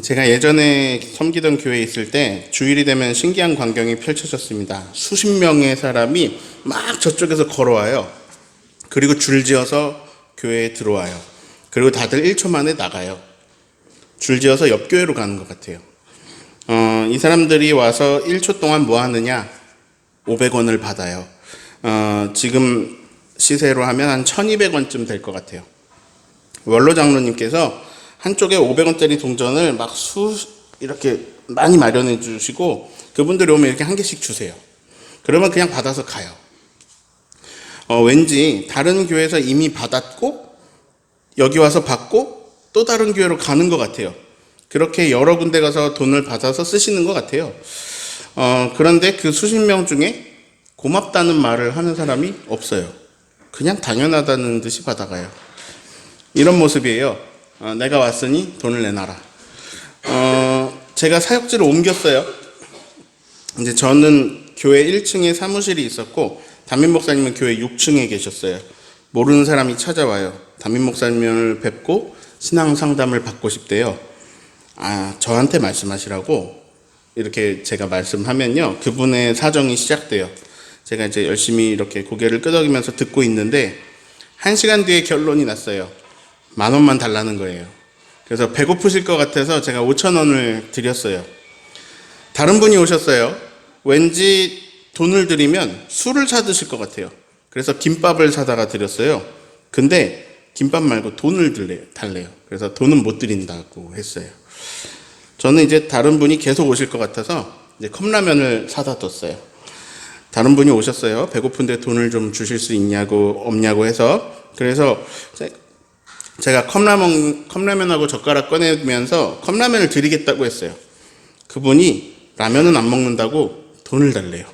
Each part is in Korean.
제가 예전에 섬기던 교회에 있을 때 주일이 되면 신기한 광경이 펼쳐졌습니다. 수십 명의 사람이 막 저쪽에서 걸어와요. 그리고 줄지어서 교회에 들어와요. 그리고 다들 1초 만에 나가요. 줄지어서 옆 교회로 가는 것 같아요. 이 사람들이 와서 1초 동안 뭐 하느냐? 500원을 받아요. 지금 시세로 하면 한 1200원쯤 될 것 같아요. 원로 장로님께서 한쪽에 500원짜리 동전을 막 이렇게 많이 마련해 주시고, 그분들이 오면 이렇게 한 개씩 주세요. 그러면 그냥 받아서 가요. 왠지 다른 교회에서 이미 받았고 여기 와서 받고 또 다른 교회로 가는 것 같아요. 그렇게 여러 군데 가서 돈을 받아서 쓰시는 것 같아요. 그런데 그 수십 명 중에 고맙다는 말을 하는 사람이 없어요. 그냥 당연하다는 듯이 받아가요. 이런 모습이에요. 내가 왔으니 돈을 내놔라. 제가 사역지를 옮겼어요. 이제 저는 교회 1층에 사무실이 있었고 담임 목사님은 교회 6층에 계셨어요. 모르는 사람이 찾아와요. 담임 목사님을 뵙고 신앙 상담을 받고 싶대요. 저한테 말씀하시라고 이렇게 제가 말씀하면요, 그분의 사정이 시작돼요. 제가 이제 열심히 이렇게 고개를 끄덕이면서 듣고 있는데 1시간 뒤에 결론이 났어요. 10,000원만 달라는 거예요. 그래서 배고프실 것 같아서 제가 5,000원을 드렸어요. 다른 분이 오셨어요. 왠지 돈을 드리면 술을 사드실 것 같아요. 그래서 김밥을 사다가 드렸어요. 근데 김밥 말고 돈을 달래요. 그래서 돈은 못 드린다고 했어요. 저는 이제 다른 분이 계속 오실 것 같아서 이제 컵라면을 사다 뒀어요. 다른 분이 오셨어요. 배고픈데 돈을 좀 주실 수 없냐고 해서. 그래서 제가 컵라면하고 젓가락 꺼내면서 컵라면을 드리겠다고 했어요. 그분이 라면은 안 먹는다고 돈을 달래요.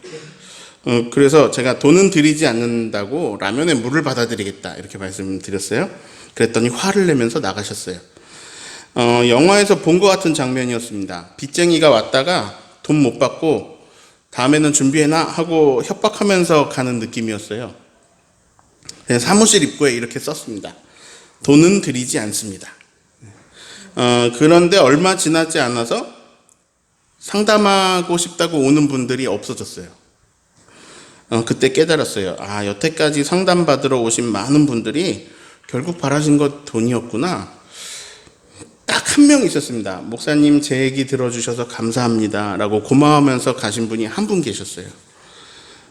그래서 제가 돈은 드리지 않는다고 라면에 물을 받아드리겠다 이렇게 말씀드렸어요. 그랬더니 화를 내면서 나가셨어요. 영화에서 본 것 같은 장면이었습니다. 빚쟁이가 왔다가 돈 못 받고 다음에는 준비해놔 하고 협박하면서 가는 느낌이었어요. 사무실 입구에 이렇게 썼습니다. 돈은 드리지 않습니다. 그런데 얼마 지나지 않아서 상담하고 싶다고 오는 분들이 없어졌어요. 그때 깨달았어요. 여태까지 상담받으러 오신 많은 분들이 결국 바라신 것 돈이었구나. 딱 한 명 있었습니다. 목사님 제 얘기 들어주셔서 감사합니다 라고 고마워하면서 가신 분이 한 분 계셨어요.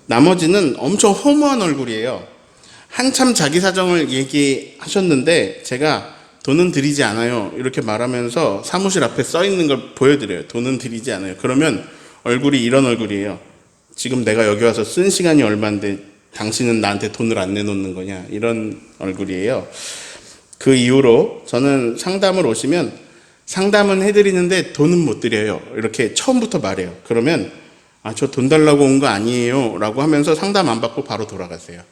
나머지는 엄청 허무한 얼굴이에요. 한참 자기 사정을 얘기하셨는데 제가 돈은 드리지 않아요 이렇게 말하면서 사무실 앞에 써 있는 걸 보여드려요. 돈은 드리지 않아요. 그러면 얼굴이 이런 얼굴이에요. 지금 내가 여기 와서 쓴 시간이 얼마인데 당신은 나한테 돈을 안 내놓는 거냐, 이런 얼굴이에요. 그 이후로 저는 상담을 오시면 상담은 해드리는데 돈은 못 드려요 이렇게 처음부터 말해요. 그러면 저 돈 달라고 온 거 아니에요 라고 하면서 상담 안 받고 바로 돌아가세요.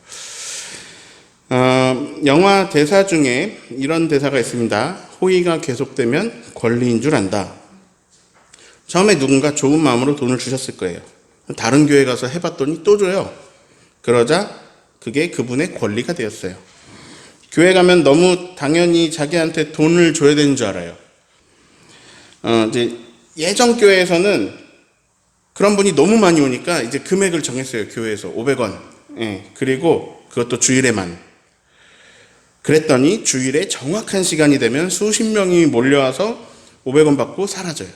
영화 대사 중에 이런 대사가 있습니다. 호의가 계속되면 권리인 줄 안다. 처음에 누군가 좋은 마음으로 돈을 주셨을 거예요. 다른 교회 가서 해봤더니 또 줘요. 그러자 그게 그분의 권리가 되었어요. 교회 가면 너무 당연히 자기한테 돈을 줘야 되는 줄 알아요. 이제 예전 교회에서는 그런 분이 너무 많이 오니까 이제 금액을 정했어요. 교회에서 500원. 그리고 그것도 주일에만. 그랬더니 주일에 정확한 시간이 되면 수십 명이 몰려와서 500원 받고 사라져요.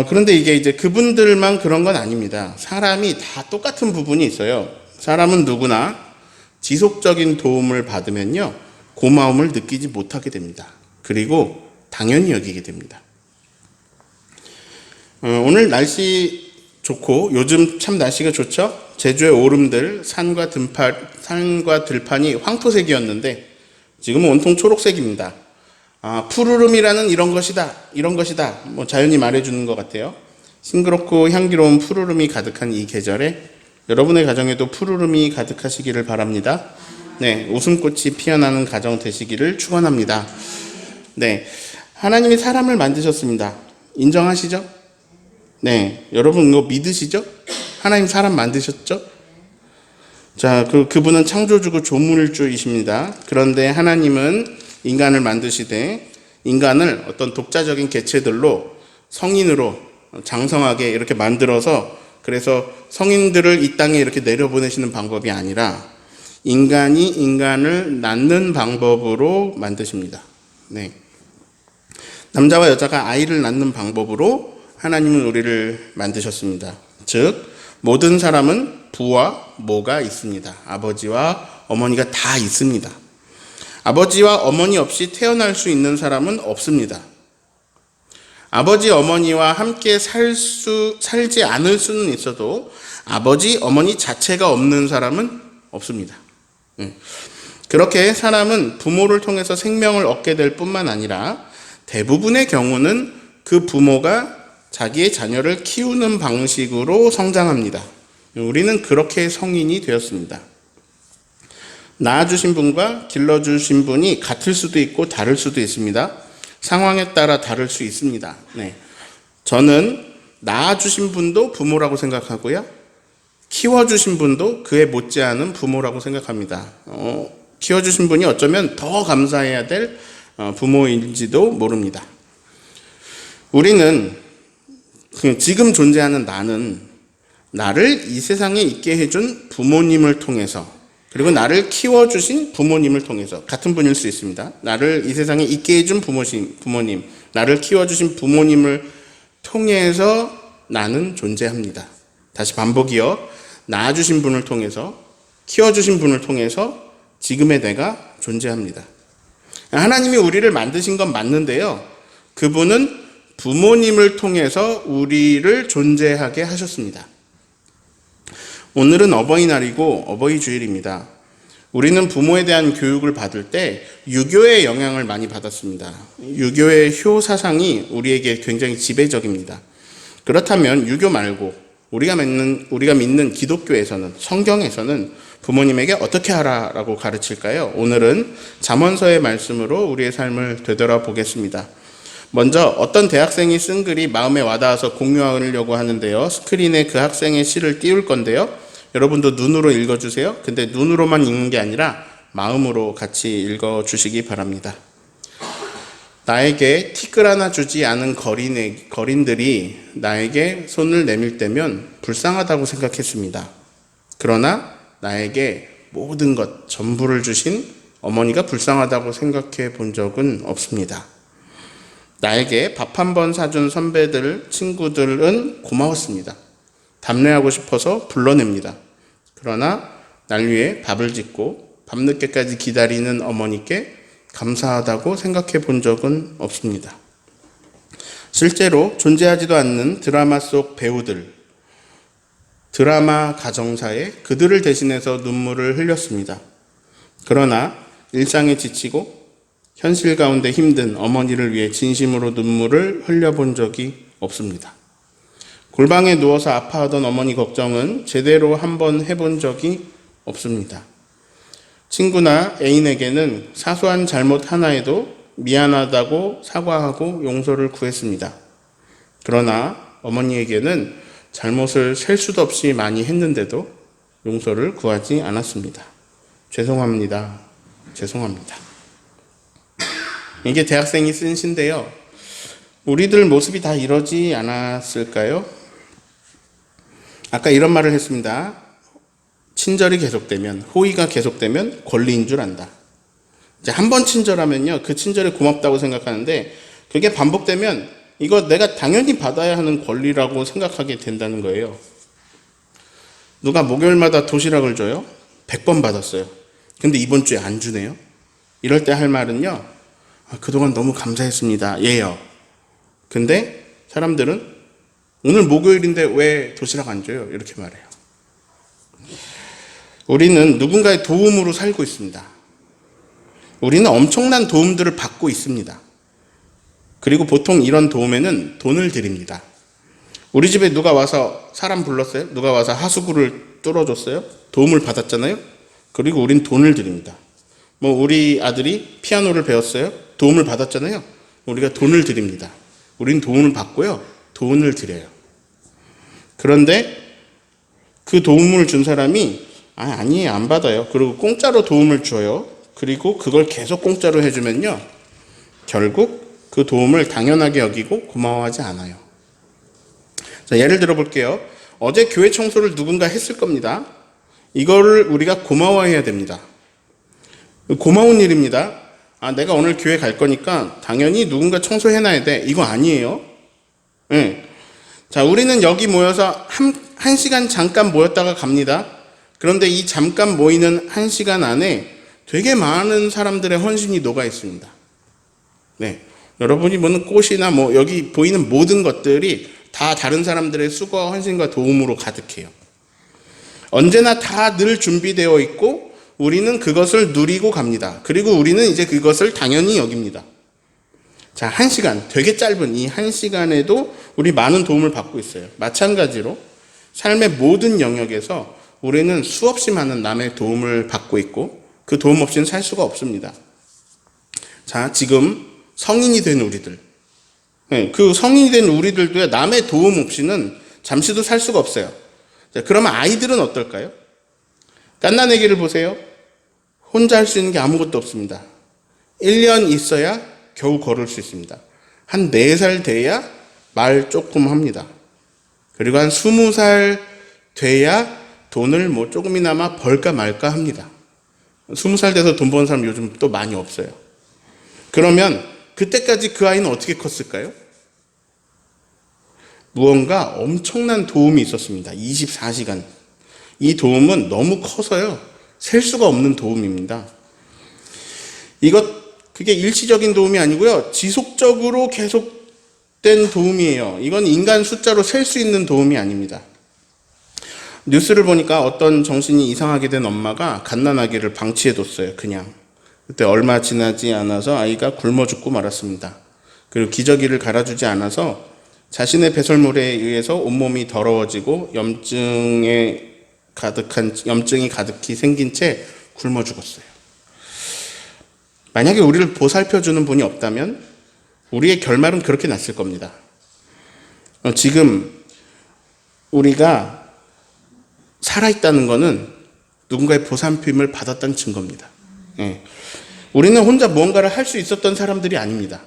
그런데 이게 이제 그분들만 그런 건 아닙니다. 사람이 다 똑같은 부분이 있어요. 사람은 누구나 지속적인 도움을 받으면요, 고마움을 느끼지 못하게 됩니다. 그리고 당연히 여기게 됩니다. 오늘 날씨 좋고 요즘 참 날씨가 좋죠? 제주의 오름들, 산과 들판이 황토색이었는데 지금은 온통 초록색입니다. 푸르름이라는 이런 것이다. 뭐 자연이 말해주는 것 같아요. 싱그럽고 향기로운 푸르름이 가득한 이 계절에 여러분의 가정에도 푸르름이 가득하시기를 바랍니다. 네, 웃음꽃이 피어나는 가정 되시기를 축원합니다. 네, 하나님이 사람을 만드셨습니다. 인정하시죠? 네, 여러분 이거 믿으시죠? 하나님 사람 만드셨죠? 자, 그분은 창조주고 조물주이십니다. 그런데 하나님은 인간을 만드시되 인간을 어떤 독자적인 개체들로 성인으로 장성하게 이렇게 만들어서 그래서 성인들을 이 땅에 이렇게 내려보내시는 방법이 아니라 인간이 인간을 낳는 방법으로 만드십니다. 네. 남자와 여자가 아이를 낳는 방법으로 하나님은 우리를 만드셨습니다. 즉 모든 사람은 부와 모가 있습니다. 아버지와 어머니가 다 있습니다. 아버지와 어머니 없이 태어날 수 있는 사람은 없습니다. 아버지 어머니와 함께 살지 않을 수는 있어도 아버지 어머니 자체가 없는 사람은 없습니다. 그렇게 사람은 부모를 통해서 생명을 얻게 될 뿐만 아니라 대부분의 경우는 그 부모가 자기의 자녀를 키우는 방식으로 성장합니다. 우리는 그렇게 성인이 되었습니다. 낳아주신 분과 길러주신 분이 같을 수도 있고 다를 수도 있습니다. 상황에 따라 다를 수 있습니다. 네. 저는 낳아주신 분도 부모라고 생각하고요. 키워주신 분도 그에 못지않은 부모라고 생각합니다. 키워주신 분이 어쩌면 더 감사해야 될 부모인지도 모릅니다. 우리는 지금 존재하는 나는 나를 이 세상에 있게 해준 부모님을 통해서 그리고 나를 키워주신 부모님을 통해서 같은 분일 수 있습니다. 나를 이 세상에 있게 해준 부모님, 나를 키워주신 부모님을 통해서 나는 존재합니다. 다시 반복이요. 낳아주신 분을 통해서 키워주신 분을 통해서 지금의 내가 존재합니다. 하나님이 우리를 만드신 건 맞는데요. 그분은 부모님을 통해서 우리를 존재하게 하셨습니다. 오늘은 어버이날이고 어버이 주일입니다. 우리는 부모에 대한 교육을 받을 때 유교의 영향을 많이 받았습니다. 유교의 효 사상이 우리에게 굉장히 지배적입니다. 그렇다면 유교 말고 우리가 믿는 기독교에서는 성경에서는 부모님에게 어떻게 하라라고 가르칠까요? 오늘은 잠언서의 말씀으로 우리의 삶을 되돌아보겠습니다. 먼저 어떤 대학생이 쓴 글이 마음에 와닿아서 공유하려고 하는데요. 스크린에 그 학생의 시를 띄울 건데요. 여러분도 눈으로 읽어주세요. 근데 눈으로만 읽는 게 아니라 마음으로 같이 읽어주시기 바랍니다. 나에게 티끌 하나 주지 않은 거린들이 나에게 손을 내밀 때면 불쌍하다고 생각했습니다. 그러나 나에게 모든 것, 전부를 주신 어머니가 불쌍하다고 생각해 본 적은 없습니다. 나에게 밥 한 번 사준 선배들, 친구들은 고마웠습니다. 답례하고 싶어서 불러냅니다. 그러나 날 위해 밥을 짓고 밤늦게까지 기다리는 어머니께 감사하다고 생각해 본 적은 없습니다. 실제로 존재하지도 않는 드라마 속 배우들, 드라마 가정사에 그들을 대신해서 눈물을 흘렸습니다. 그러나 일상에 지치고 현실 가운데 힘든 어머니를 위해 진심으로 눈물을 흘려본 적이 없습니다. 골방에 누워서 아파하던 어머니 걱정은 제대로 한번 해본 적이 없습니다. 친구나 애인에게는 사소한 잘못 하나에도 미안하다고 사과하고 용서를 구했습니다. 그러나 어머니에게는 잘못을 셀 수도 없이 많이 했는데도 용서를 구하지 않았습니다. 죄송합니다. 이게 대학생이 쓴 시인데요. 우리들 모습이 다 이러지 않았을까요? 아까 이런 말을 했습니다. 친절이 계속되면, 호의가 계속되면 권리인 줄 안다. 이제 한 번 친절하면요, 그 친절이 고맙다고 생각하는데 그게 반복되면 이거 내가 당연히 받아야 하는 권리라고 생각하게 된다는 거예요. 누가 목요일마다 도시락을 줘요? 100번 받았어요. 근데 이번 주에 안 주네요. 이럴 때 할 말은요, 그동안 너무 감사했습니다. 예요. 근데 사람들은 오늘 목요일인데 왜 도시락 안 줘요? 이렇게 말해요. 우리는 누군가의 도움으로 살고 있습니다. 우리는 엄청난 도움들을 받고 있습니다. 그리고 보통 이런 도움에는 돈을 드립니다. 우리 집에 누가 와서 사람 불렀어요? 누가 와서 하수구를 뚫어줬어요? 도움을 받았잖아요? 그리고 우린 돈을 드립니다. 우리 아들이 피아노를 배웠어요? 도움을 받았잖아요? 우리가 돈을 드립니다. 우린 도움을 받고요. 돈을 드려요. 그런데 그 도움을 준 사람이 아니에요, 안 받아요. 그리고 공짜로 도움을 줘요. 그리고 그걸 계속 공짜로 해주면요, 결국 그 도움을 당연하게 여기고 고마워하지 않아요. 자, 예를 들어 볼게요. 어제 교회 청소를 누군가 했을 겁니다. 이거를 우리가 고마워해야 됩니다. 고마운 일입니다. 내가 오늘 교회 갈 거니까 당연히 누군가 청소해놔야 돼. 이거 아니에요. 네. 자, 우리는 여기 모여서 한 시간 잠깐 모였다가 갑니다. 그런데 이 잠깐 모이는 한 시간 안에 되게 많은 사람들의 헌신이 녹아 있습니다. 네. 여러분이 보는 꽃이나 여기 보이는 모든 것들이 다 다른 사람들의 수고와 헌신과 도움으로 가득해요. 언제나 다 늘 준비되어 있고 우리는 그것을 누리고 갑니다. 그리고 우리는 이제 그것을 당연히 여깁니다. 자, 한 시간, 되게 짧은 이 한 시간에도 우리 많은 도움을 받고 있어요. 마찬가지로 삶의 모든 영역에서 우리는 수없이 많은 남의 도움을 받고 있고 그 도움 없이는 살 수가 없습니다. 자, 지금 성인이 된 우리들, 그 성인이 된 우리들도 남의 도움 없이는 잠시도 살 수가 없어요. 자, 그러면 아이들은 어떨까요? 갓난아기를 보세요. 혼자 할 수 있는 게 아무것도 없습니다. 1년 있어야 겨우 걸을 수 있습니다. 한 4살 돼야 말 조금 합니다. 그리고 한 20살 돼야 돈을 조금이나마 벌까 말까 합니다. 20살 돼서 돈 버는 사람 요즘 또 많이 없어요. 그러면 그때까지 그 아이는 어떻게 컸을까요? 무언가 엄청난 도움이 있었습니다. 24시간. 이 도움은 너무 커서요. 셀 수가 없는 도움입니다. 그게 일시적인 도움이 아니고요. 지속적으로 계속된 도움이에요. 이건 인간 숫자로 셀 수 있는 도움이 아닙니다. 뉴스를 보니까 어떤 정신이 이상하게 된 엄마가 갓난아기를 방치해뒀어요. 그냥. 그때 얼마 지나지 않아서 아이가 굶어 죽고 말았습니다. 그리고 기저귀를 갈아주지 않아서 자신의 배설물에 의해서 온몸이 더러워지고 염증이 가득히 생긴 채 굶어 죽었어요. 만약에 우리를 보살펴주는 분이 없다면 우리의 결말은 그렇게 났을 겁니다. 지금 우리가 살아있다는 것은 누군가의 보살핌을 받았다는 증거입니다. 우리는 혼자 무언가를 할 수 있었던 사람들이 아닙니다.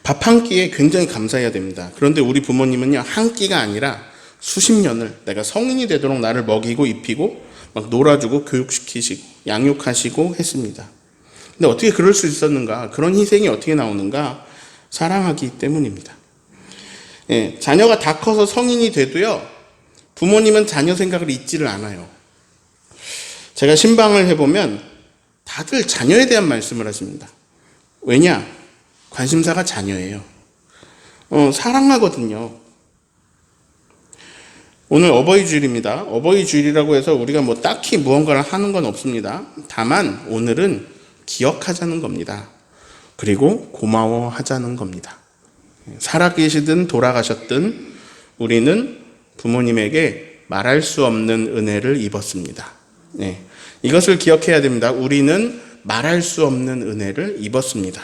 밥 한 끼에 굉장히 감사해야 됩니다. 그런데 우리 부모님은요, 한 끼가 아니라 수십 년을 내가 성인이 되도록 나를 먹이고 입히고 막 놀아주고 교육시키시고 양육하시고 했습니다. 근데 어떻게 그럴 수 있었는가? 그런 희생이 어떻게 나오는가? 사랑하기 때문입니다. 자녀가 다 커서 성인이 돼도요, 부모님은 자녀 생각을 잊지를 않아요. 제가 신방을 해보면 다들 자녀에 대한 말씀을 하십니다. 왜냐? 관심사가 자녀예요. 사랑하거든요. 오늘 어버이 주일입니다. 어버이 주일이라고 해서 우리가 딱히 무언가를 하는 건 없습니다. 다만 오늘은 기억하자는 겁니다. 그리고 고마워하자는 겁니다. 살아계시든 돌아가셨든 우리는 부모님에게 말할 수 없는 은혜를 입었습니다. 이것을 기억해야 됩니다. 우리는 말할 수 없는 은혜를 입었습니다.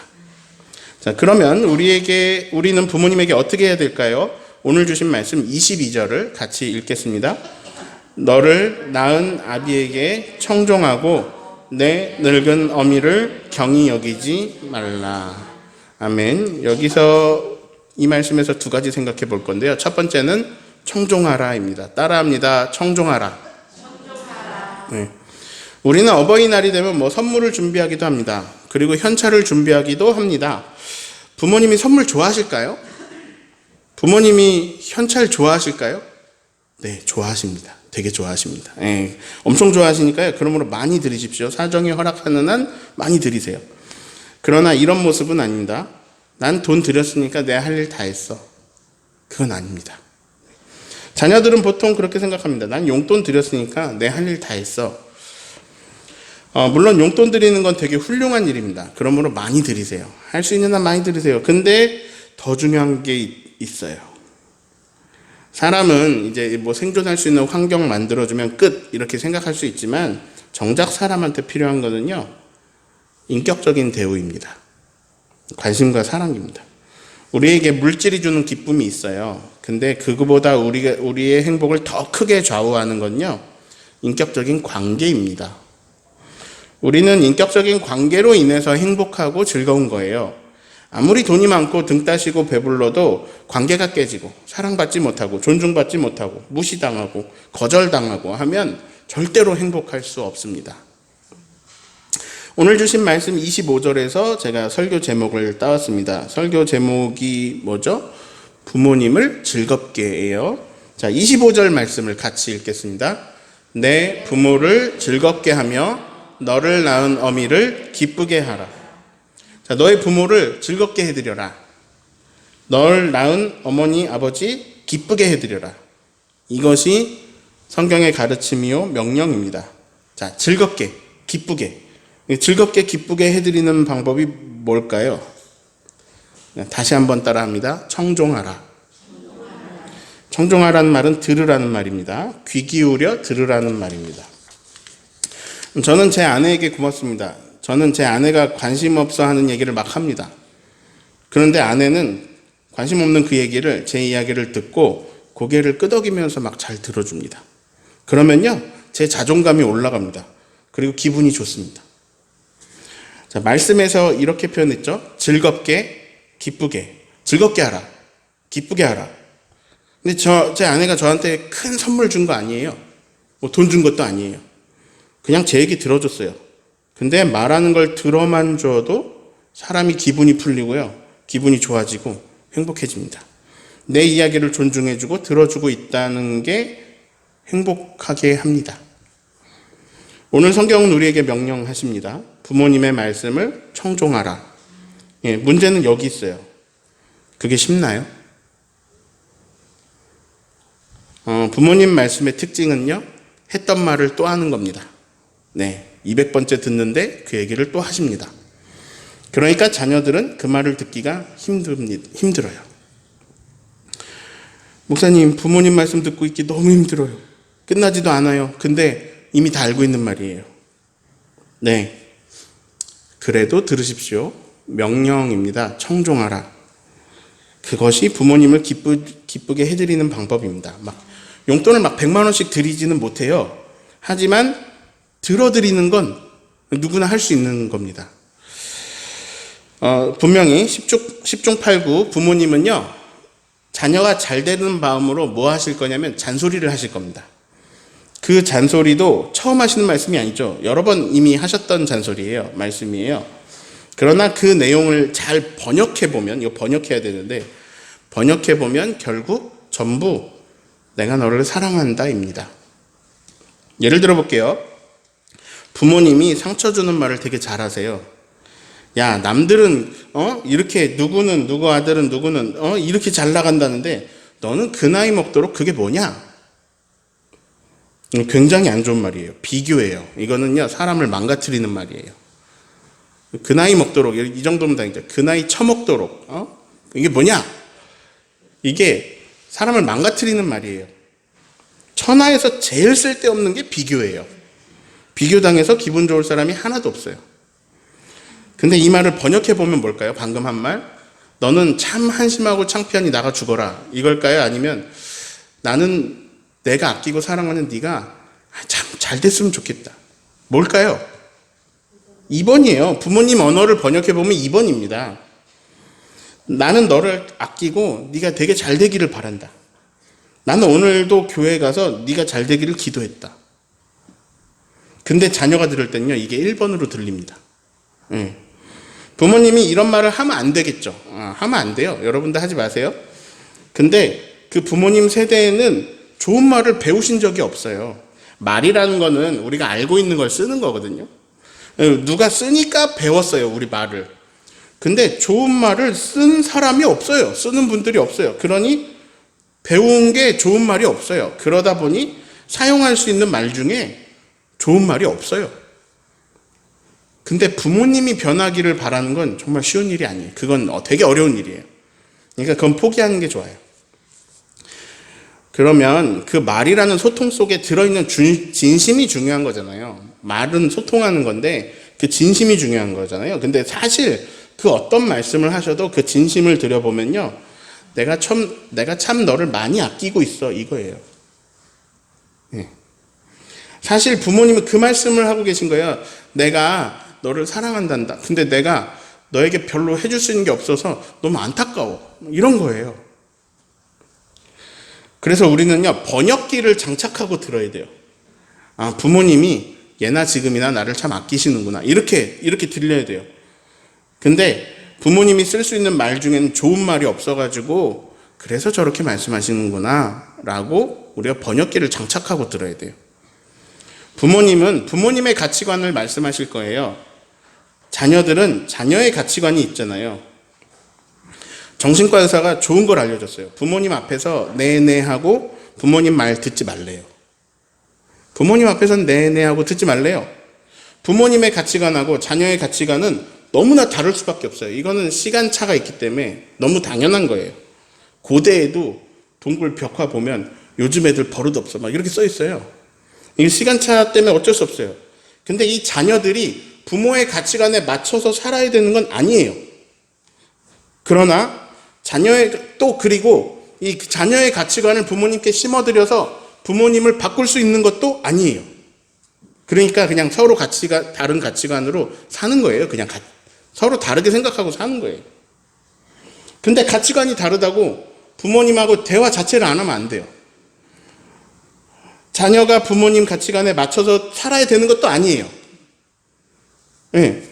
자, 그러면 우리는 부모님에게 어떻게 해야 될까요? 오늘 주신 말씀 22절을 같이 읽겠습니다. 너를 낳은 아비에게 청종하고 내 늙은 어미를 경히 여기지 말라. 아멘. 여기서 이 말씀에서 두 가지 생각해 볼 건데요. 첫 번째는 청종하라입니다. 따라합니다. 청종하라. 네. 우리는 어버이날이 되면 선물을 준비하기도 합니다. 그리고 현찰을 준비하기도 합니다. 부모님이 선물 좋아하실까요? 부모님이 현찰 좋아하실까요? 네, 좋아하십니다. 되게 좋아하십니다. 엄청 좋아하시니까요. 그러므로 많이 드리십시오. 사정이 허락하는 한 많이 드리세요. 그러나 이런 모습은 아닙니다. 난 돈 들였으니까 내 할 일 다 했어. 그건 아닙니다. 자녀들은 보통 그렇게 생각합니다. 난 용돈 드렸으니까 내 할 일 다 했어. 물론 용돈 드리는 건 되게 훌륭한 일입니다. 그러므로 많이 드리세요. 할 수 있는 한 많이 드리세요. 근데 더 중요한 게 있어요. 사람은 이제 생존할 수 있는 환경 만들어주면 끝 이렇게 생각할 수 있지만 정작 사람한테 필요한 거는요, 인격적인 대우입니다. 관심과 사랑입니다. 우리에게 물질이 주는 기쁨이 있어요. 근데 그거보다 우리의 행복을 더 크게 좌우하는 건요, 인격적인 관계입니다. 우리는 인격적인 관계로 인해서 행복하고 즐거운 거예요. 아무리 돈이 많고 등 따시고 배불러도 관계가 깨지고 사랑받지 못하고 존중받지 못하고 무시당하고 거절당하고 하면 절대로 행복할 수 없습니다. 오늘 주신 말씀 25절에서 제가 설교 제목을 따왔습니다. 설교 제목이 뭐죠? 부모님을 즐겁게예요. 자, 25절 말씀을 같이 읽겠습니다. 내 부모를 즐겁게 하며 너를 낳은 어미를 기쁘게 하라. 자, 너의 부모를 즐겁게 해드려라. 널 낳은 어머니, 아버지 기쁘게 해드려라. 이것이 성경의 가르침이요 명령입니다. 자, 즐겁게, 기쁘게. 즐겁게, 기쁘게 해드리는 방법이 뭘까요? 다시 한번 따라합니다. 청종하라. 청종하라는 말은 들으라는 말입니다. 귀 기울여 들으라는 말입니다. 저는 제 아내에게 고맙습니다. 저는 제 아내가 관심 없어 하는 얘기를 막 합니다. 그런데 아내는 관심 없는 그 얘기를, 제 이야기를 듣고 고개를 끄덕이면서 막 잘 들어줍니다. 그러면요, 제 자존감이 올라갑니다. 그리고 기분이 좋습니다. 자, 말씀에서 이렇게 표현했죠. 즐겁게, 기쁘게. 즐겁게 하라. 기쁘게 하라. 근데 제 아내가 저한테 큰 선물 준 거 아니에요. 뭐 돈 준 것도 아니에요. 그냥 제 얘기 들어줬어요. 근데 말하는 걸 들어만 줘도 사람이 기분이 풀리고요. 기분이 좋아지고 행복해집니다. 내 이야기를 존중해주고 들어주고 있다는 게 행복하게 합니다. 오늘 성경은 우리에게 명령하십니다. 부모님의 말씀을 청종하라. 예, 문제는 여기 있어요. 그게 쉽나요? 부모님 말씀의 특징은요, 했던 말을 또 하는 겁니다. 네, 200번째 듣는데 그 얘기를 또 하십니다. 그러니까 자녀들은 그 말을 듣기가 힘들어요. 목사님, 부모님 말씀 듣고 있기 너무 힘들어요. 끝나지도 않아요. 근데 이미 다 알고 있는 말이에요. 네, 그래도 들으십시오. 명령입니다. 청종하라. 그것이 부모님을 기쁘게 해드리는 방법입니다. 막 용돈을 막 100만 원씩 드리지는 못해요. 하지만 들어드리는 건 누구나 할 수 있는 겁니다. 분명히 10중 8구 부모님은요, 자녀가 잘 되는 마음으로 뭐 하실 거냐면 잔소리를 하실 겁니다. 그 잔소리도 처음 하시는 말씀이 아니죠. 여러 번 이미 하셨던 잔소리예요. 말씀이에요. 그러나 그 내용을 잘 번역해보면, 이거 번역해야 되는데, 번역해보면 결국 전부 내가 너를 사랑한다입니다. 예를 들어 볼게요. 부모님이 상처 주는 말을 되게 잘하세요. 야, 남들은 이렇게 누구 아들은 누구는 이렇게 잘 나간다는데 너는 그 나이 먹도록 그게 뭐냐? 굉장히 안 좋은 말이에요. 비교예요. 이거는요, 사람을 망가뜨리는 말이에요. 그 나이 먹도록, 이 정도면 다행이죠. 그 나이 처먹도록 이게 뭐냐? 이게 사람을 망가뜨리는 말이에요. 천하에서 제일 쓸데없는 게 비교예요. 비교당해서 기분 좋을 사람이 하나도 없어요. 근데 이 말을 번역해보면 뭘까요? 방금 한 말? 너는 참 한심하고 창피하니 나가 죽어라. 이걸까요? 아니면 나는 내가 아끼고 사랑하는 네가 참 잘 됐으면 좋겠다. 뭘까요? 2번이에요. 부모님 언어를 번역해보면 2번입니다. 나는 너를 아끼고 네가 되게 잘 되기를 바란다. 나는 오늘도 교회 가서 네가 잘 되기를 기도했다. 근데 자녀가 들을 때는요, 이게 1번으로 들립니다. 부모님이 이런 말을 하면 안 되겠죠. 하면 안 돼요. 여러분도 하지 마세요. 근데 그 부모님 세대에는 좋은 말을 배우신 적이 없어요. 말이라는 거는 우리가 알고 있는 걸 쓰는 거거든요. 누가 쓰니까 배웠어요, 우리 말을. 근데 좋은 말을 쓴 사람이 없어요. 쓰는 분들이 없어요. 그러니 배운 게 좋은 말이 없어요. 그러다 보니 사용할 수 있는 말 중에 좋은 말이 없어요. 근데 부모님이 변하기를 바라는 건 정말 쉬운 일이 아니에요. 그건 되게 어려운 일이에요. 그러니까 그건 포기하는 게 좋아요. 그러면 그 말이라는 소통 속에 들어있는 진심이 중요한 거잖아요. 말은 소통하는 건데 그 진심이 중요한 거잖아요. 근데 사실 그 어떤 말씀을 하셔도 그 진심을 들여보면요, 내가 참 너를 많이 아끼고 있어, 이거예요. 네. 사실 부모님은 그 말씀을 하고 계신 거예요. 내가 너를 사랑한단다. 근데 내가 너에게 별로 해줄 수 있는 게 없어서 너무 안타까워. 이런 거예요. 그래서 우리는요, 번역기를 장착하고 들어야 돼요. 아, 부모님이 예나 지금이나 나를 참 아끼시는구나. 이렇게 들려야 돼요. 근데 부모님이 쓸 수 있는 말 중에는 좋은 말이 없어가지고 그래서 저렇게 말씀하시는구나 라고 우리가 번역기를 장착하고 들어야 돼요. 부모님은 부모님의 가치관을 말씀하실 거예요. 자녀들은 자녀의 가치관이 있잖아요. 정신과 의사가 좋은 걸 알려줬어요. 부모님 앞에서 네네 하고 부모님 말 듣지 말래요. 부모님 앞에서는 네네 하고 듣지 말래요. 부모님의 가치관하고 자녀의 가치관은 너무나 다를 수밖에 없어요. 이거는 시간차가 있기 때문에 너무 당연한 거예요. 고대에도 동굴 벽화 보면 요즘 애들 버릇없어 막 이렇게 써 있어요. 이게 시간차 때문에 어쩔 수 없어요. 근데 이 자녀들이 부모의 가치관에 맞춰서 살아야 되는 건 아니에요. 그러나 그리고 이 자녀의 가치관을 부모님께 심어드려서 부모님을 바꿀 수 있는 것도 아니에요. 그러니까 그냥 서로 다른 가치관으로 사는 거예요. 그냥 서로 다르게 생각하고 사는 거예요. 근데 가치관이 다르다고 부모님하고 대화 자체를 안 하면 안 돼요. 자녀가 부모님 가치관에 맞춰서 살아야 되는 것도 아니에요. 네.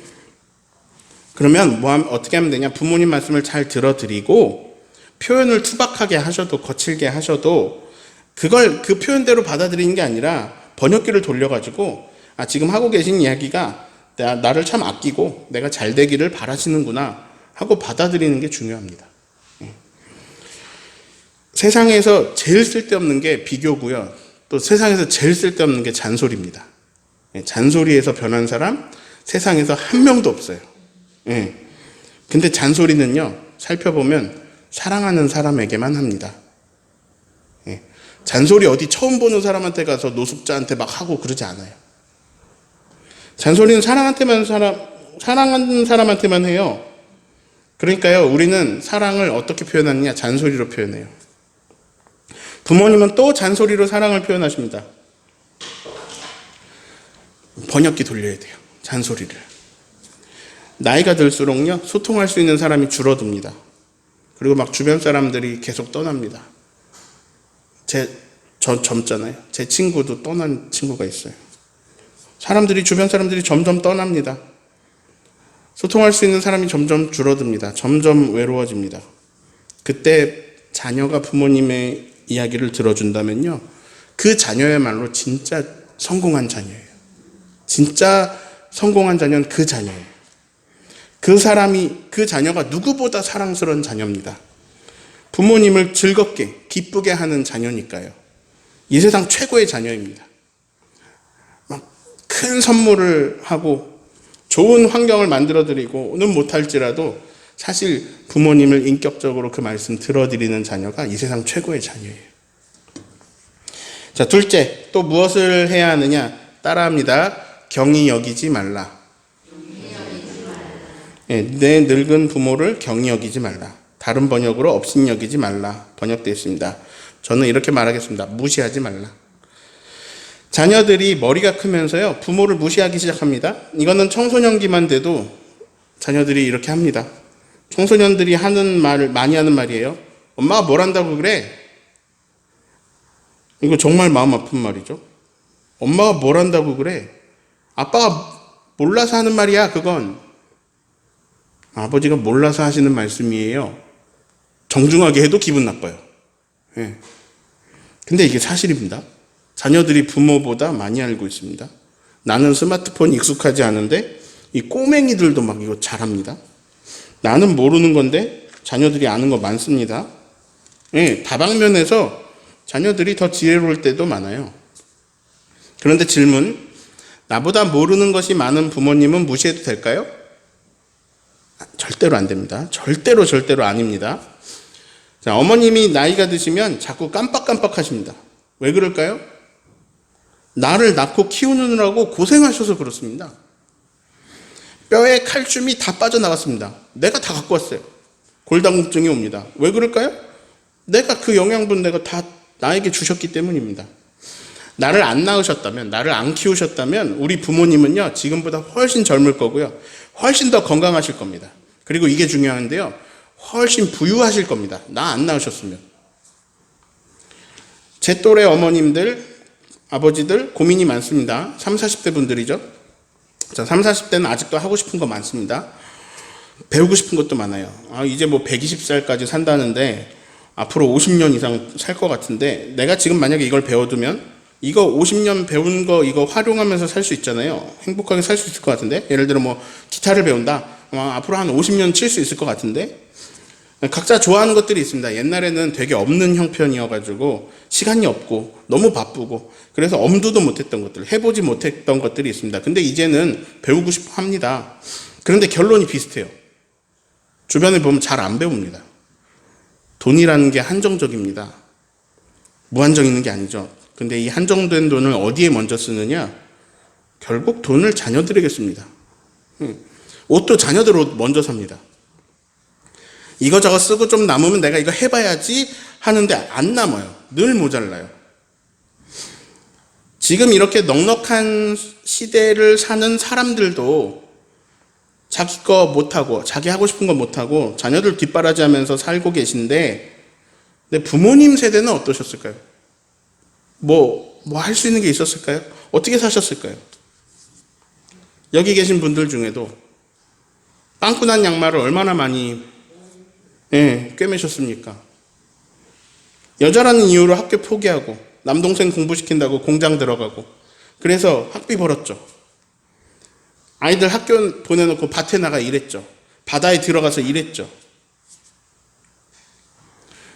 그러면 어떻게 하면 되냐? 부모님 말씀을 잘 들어드리고 표현을 투박하게 하셔도 거칠게 하셔도 그걸 그 표현대로 받아들이는 게 아니라 번역기를 돌려가지고 지금 하고 계신 이야기가 나를 참 아끼고 내가 잘 되기를 바라시는구나 하고 받아들이는 게 중요합니다. 세상에서 제일 쓸데없는 게 비교고요. 또 세상에서 제일 쓸데없는 게 잔소리입니다. 잔소리에서 변한 사람 세상에서 한 명도 없어요. 근데 잔소리는요, 살펴보면 사랑하는 사람에게만 합니다. 잔소리 어디 처음 보는 사람한테 가서 노숙자한테 막 하고 그러지 않아요. 잔소리는 사랑하는 사람한테만 해요. 그러니까요, 우리는 사랑을 어떻게 표현하느냐? 잔소리로 표현해요. 부모님은 또 잔소리로 사랑을 표현하십니다. 번역기 돌려야 돼요. 잔소리를. 나이가 들수록요, 소통할 수 있는 사람이 줄어듭니다. 그리고 막 주변 사람들이 계속 떠납니다. 젊잖아요. 제 친구도 떠난 친구가 있어요. 주변 사람들이 점점 떠납니다. 소통할 수 있는 사람이 점점 줄어듭니다. 점점 외로워집니다. 그때 자녀가 부모님의 이야기를 들어준다면요, 그 자녀야말로 진짜 성공한 자녀예요. 진짜 성공한 자녀는 그 자녀예요. 그 자녀가 누구보다 사랑스러운 자녀입니다. 부모님을 즐겁게, 기쁘게 하는 자녀니까요. 이 세상 최고의 자녀입니다. 막 큰 선물을 하고 좋은 환경을 만들어드리고는 못할지라도 사실 부모님을 인격적으로 그 말씀 들어드리는 자녀가 이 세상 최고의 자녀예요. 자, 둘째, 또 무엇을 해야 하느냐? 따라합니다. 경히 여기지 말라. 내 늙은 부모를 경히 여기지 말라. 다른 번역으로 업신여기지 말라 번역되어 있습니다. 저는 이렇게 말하겠습니다. 무시하지 말라. 자녀들이 머리가 크면서요, 부모를 무시하기 시작합니다. 이거는 청소년기만 돼도 자녀들이 이렇게 합니다. 청소년들이 많이 하는 말이에요. 엄마가 뭘 한다고 그래? 이거 정말 마음 아픈 말이죠. 엄마가 뭘 한다고 그래? 아빠가 몰라서 하는 말이야, 그건. 아버지가 몰라서 하시는 말씀이에요. 정중하게 해도 기분 나빠요. 근데 이게 사실입니다. 자녀들이 부모보다 많이 알고 있습니다. 나는 스마트폰 익숙하지 않은데 이 꼬맹이들도 막 이거 잘합니다. 나는 모르는 건데 자녀들이 아는 거 많습니다. 다방면에서 자녀들이 더 지혜로울 때도 많아요. 그런데 질문, 나보다 모르는 것이 많은 부모님은 무시해도 될까요? 절대로 안 됩니다. 절대로 아닙니다. 자, 어머님이 나이가 드시면 자꾸 깜빡깜빡 하십니다. 왜 그럴까요? 나를 낳고 키우느라고 고생하셔서 그렇습니다. 뼈에 칼슘이 다 빠져나갔습니다. 내가 다 갖고 왔어요. 골다공증이 옵니다. 왜 그럴까요? 내가 그 영양분 내가 다 나에게 주셨기 때문입니다. 나를 안 낳으셨다면, 나를 안 키우셨다면 우리 부모님은요, 지금보다 훨씬 젊을 거고요. 훨씬 더 건강하실 겁니다. 그리고 이게 중요한데요. 훨씬 부유하실 겁니다. 나 안 낳으셨으면. 제 또래 어머님들, 아버지들 고민이 많습니다. 30, 40대 분들이죠. 자, 30, 40대는 아직도 하고 싶은 거 많습니다. 배우고 싶은 것도 많아요. 이제 뭐 120살까지 산다는데 앞으로 50년 이상 살 것 같은데 내가 지금 만약에 이걸 배워두면 이거 50년 배운 거 이거 활용하면서 살 수 있잖아요. 행복하게 살 수 있을 것 같은데 예를 들어 뭐 기타를 배운다. 앞으로 한 50년 칠 수 있을 것 같은데 각자 좋아하는 것들이 있습니다. 옛날에는 되게 없는 형편이어가지고 시간이 없고 너무 바쁘고 그래서 엄두도 못했던 것들, 해보지 못했던 것들이 있습니다. 근데 이제는 배우고 싶어 합니다. 그런데 결론이 비슷해요. 주변에 보면 잘 안 배웁니다. 돈이라는 게 한정적입니다. 무한정 있는 게 아니죠. 근데 이 한정된 돈을 어디에 먼저 쓰느냐? 결국 돈을 자녀들에게 씁니다. 옷도 자녀들 옷 먼저 삽니다. 이거저거 쓰고 좀 남으면 내가 이거 해봐야지 하는데 안 남아요. 늘 모자라요. 지금 이렇게 넉넉한 시대를 사는 사람들도 자기 거 못하고 자기 하고 싶은 거 못하고 자녀들 뒷바라지하면서 살고 계신데 근데 부모님 세대는 어떠셨을까요? 뭐 할 수 있는 게 있었을까요? 어떻게 사셨을까요? 여기 계신 분들 중에도 빵꾸난 양말을 얼마나 많이 꿰매셨습니까? 여자라는 이유로 학교 포기하고 남동생 공부시킨다고 공장 들어가고 그래서 학비 벌었죠. 아이들 학교 보내놓고 밭에 나가 일했죠. 바다에 들어가서 일했죠.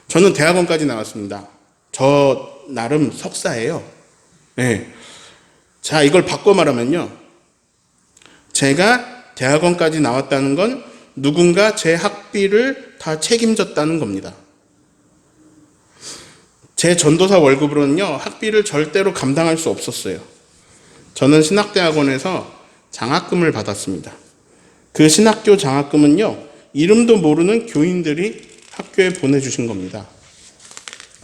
저는 대학원까지 나왔습니다. 저 나름 석사예요. 자, 이걸 바꿔 말하면요. 제가 대학원까지 나왔다는 건 누군가 제 학비를 다 책임졌다는 겁니다. 제 전도사 월급으로는요, 학비를 절대로 감당할 수 없었어요. 저는 신학대학원에서 장학금을 받았습니다. 그 신학교 장학금은요, 이름도 모르는 교인들이 학교에 보내주신 겁니다.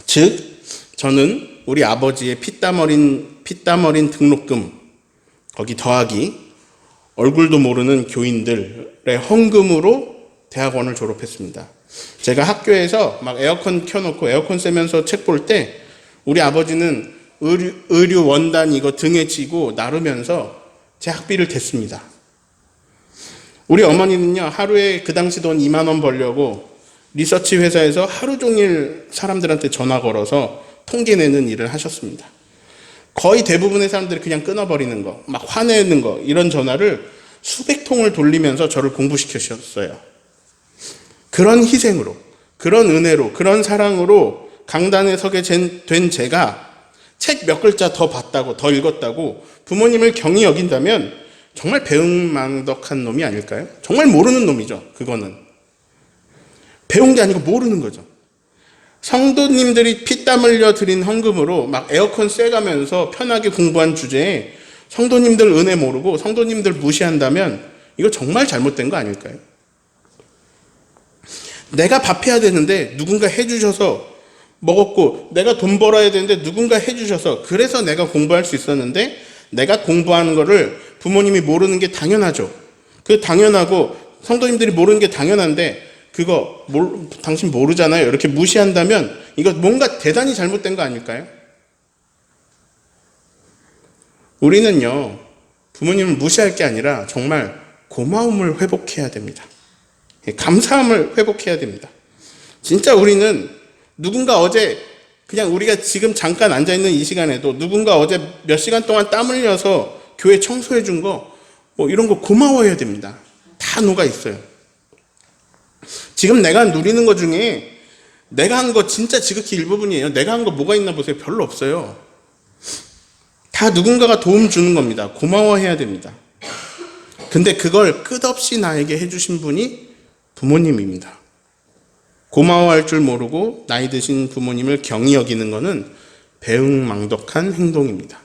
즉, 저는 우리 아버지의 피땀 어린 등록금, 거기 더하기, 얼굴도 모르는 교인들의 헌금으로 대학원을 졸업했습니다. 제가 학교에서 막 에어컨 켜놓고 에어컨 쐬면서 책 볼 때 우리 아버지는 의류 원단 이거 등에 지고 나르면서 제 학비를 댔습니다. 우리 어머니는요, 하루에 그 당시 돈 2만 원 벌려고 리서치 회사에서 하루 종일 사람들한테 전화 걸어서 통계 내는 일을 하셨습니다. 거의 대부분의 사람들이 그냥 끊어버리는 거, 막 화내는 거, 이런 전화를 수백 통을 돌리면서 저를 공부시키셨어요. 그런 희생으로, 그런 은혜로, 그런 사랑으로 강단에 서게 된 제가 책 몇 글자 더 봤다고, 더 읽었다고 부모님을 경히 여긴다면 정말 배은망덕한 놈이 아닐까요? 정말 모르는 놈이죠, 그거는. 배운 게 아니고 모르는 거죠. 성도님들이 피땀 흘려 드린 헌금으로 막 에어컨 쐬가면서 편하게 공부한 주제에 성도님들 은혜 모르고 성도님들 무시한다면 이거 정말 잘못된 거 아닐까요? 내가 밥해야 되는데 누군가 해주셔서 먹었고 내가 돈 벌어야 되는데 누군가 해주셔서 그래서 내가 공부할 수 있었는데 내가 공부하는 거를 부모님이 모르는 게 당연하죠. 그 당연하고 성도님들이 모르는 게 당연한데 그거 당신 모르잖아요. 이렇게 무시한다면 이거 뭔가 대단히 잘못된 거 아닐까요? 우리는요, 부모님을 무시할 게 아니라 정말 고마움을 회복해야 됩니다. 감사함을 회복해야 됩니다. 진짜 우리는 누군가 어제 그냥 우리가 지금 잠깐 앉아있는 이 시간에도 누군가 어제 몇 시간 동안 땀 흘려서 교회 청소해 준 거 뭐 이런 거 고마워해야 됩니다. 다 녹아 있어요. 지금 내가 누리는 것 중에 내가 한 거 진짜 지극히 일부분이에요. 내가 한 거 뭐가 있나 보세요. 별로 없어요. 다 누군가가 도움 주는 겁니다. 고마워해야 됩니다. 근데 그걸 끝없이 나에게 해주신 분이 부모님입니다. 고마워할 줄 모르고 나이 드신 부모님을 경히 여기는 것은 배은망덕한 행동입니다.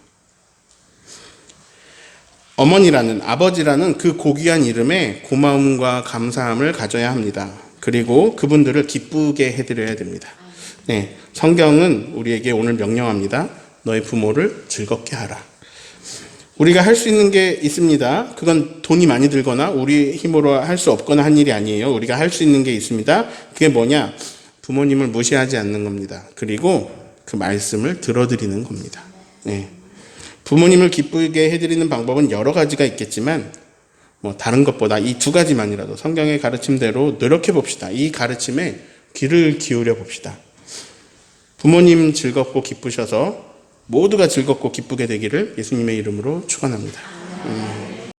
어머니라는, 아버지라는 그 고귀한 이름에 고마움과 감사함을 가져야 합니다. 그리고 그분들을 기쁘게 해드려야 됩니다. 네, 성경은 우리에게 오늘 명령합니다. 너의 부모를 즐겁게 하라. 우리가 할 수 있는 게 있습니다. 그건 돈이 많이 들거나 우리 힘으로 할 수 없거나 한 일이 아니에요. 우리가 할 수 있는 게 있습니다. 그게 뭐냐? 부모님을 무시하지 않는 겁니다. 그리고 그 말씀을 들어드리는 겁니다. 네. 부모님을 기쁘게 해드리는 방법은 여러 가지가 있겠지만 다른 것보다 이 두 가지만이라도 성경의 가르침대로 노력해 봅시다. 이 가르침에 귀를 기울여 봅시다. 부모님 즐겁고 기쁘셔서 모두가 즐겁고 기쁘게 되기를 예수님의 이름으로 축원합니다.